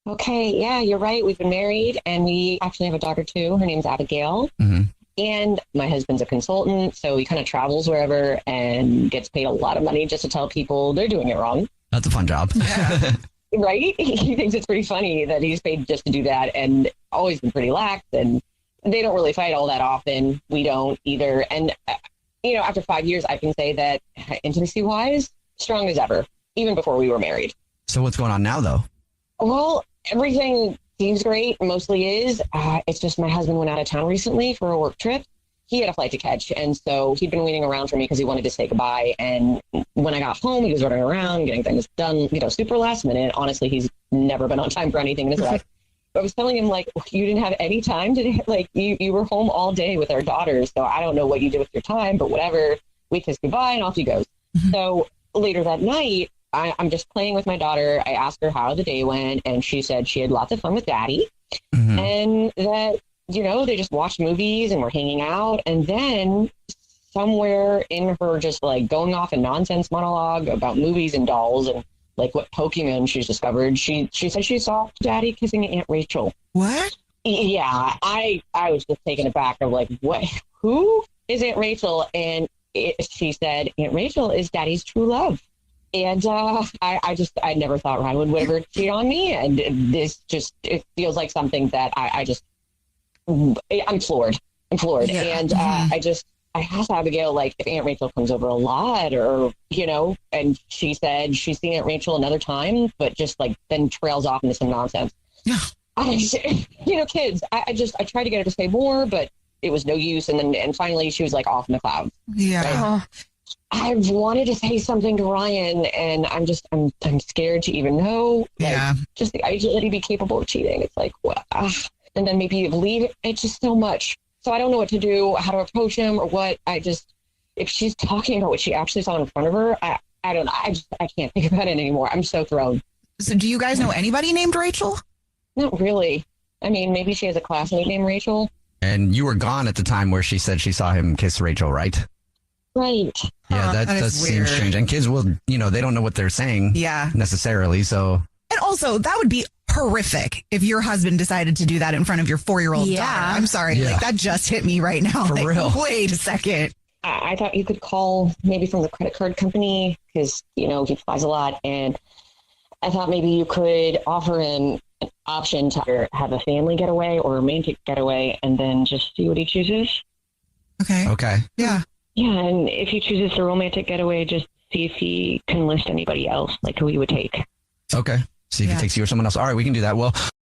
Okay, yeah, you're right. We've been married and we actually have a daughter too. Her name's Abigail. Hmm. And my husband's a consultant, so he kind of travels wherever and gets paid a lot of money just to tell people they're doing it wrong. That's a fun job. Yeah. Right? He thinks it's pretty funny that he's paid just to do that and always been pretty lax. And they don't really fight all that often. We don't either. And, after 5 years, I can say that intimacy wise, strong as ever, even before we were married. So what's going on now, though? Well, everything seems great, mostly is. It's just my husband went out of town recently for a work trip. He had a flight to catch, and so he'd been waiting around for me because he wanted to say goodbye. And when I got home, he was running around, getting things done, super last minute. Honestly, he's never been on time for anything in his life. I was telling him, like, you didn't have any time today. Like, you were home all day with our daughters, so I don't know what you did with your time, but whatever. We kissed goodbye, and off he goes. Mm-hmm. So later that night, I'm just playing with my daughter. I asked her how the day went, and she said she had lots of fun with Daddy, mm-hmm. and that, they just watched movies and were hanging out. And then somewhere in her just like going off a nonsense monologue about movies and dolls and like what Pokemon she's discovered, she said she saw Daddy kissing Aunt Rachel. What? Yeah, I was just taken aback of like, what? Who is Aunt Rachel? And she said Aunt Rachel is Daddy's true love. And I never thought Ryan would ever cheat on me. And it feels like something that I'm floored. Yeah. And I asked Abigail, like, if Aunt Rachel comes over a lot or, and she said she's seen Aunt Rachel another time, but just like then trails off into some nonsense. Kids, I tried to get her to say more, but it was no use. And finally she was like off in the clouds. Yeah. Right? I've wanted to say something to Ryan, and I'm scared to even know. Like, just the idea that he'd be capable of cheating. It's like, and then maybe leave. It's just so much. So I don't know what to do, how to approach him, or what. If she's talking about what she actually saw in front of her, I don't know. I can't think about it anymore. I'm so thrown. So do you guys know anybody named Rachel? Not really. I mean, maybe she has a classmate named Rachel. And you were gone at the time where she said she saw him kiss Rachel, right? Right. Yeah, that does seem strange. And kids will, they don't know what they're saying necessarily. So. And also, that would be horrific if your husband decided to do that in front of your 4-year-old daughter. I'm sorry. Yeah. Like, that just hit me right now. For real. Wait a second. I thought you could call maybe from the credit card company because, he flies a lot. And I thought maybe you could offer him an option to have a family getaway or a romantic getaway and then just see what he chooses. Okay. Yeah. Yeah, and if he chooses the romantic getaway, just see if he can list anybody else, like who he would take. Okay. See if he takes you or someone else. All right, we can do that. Well,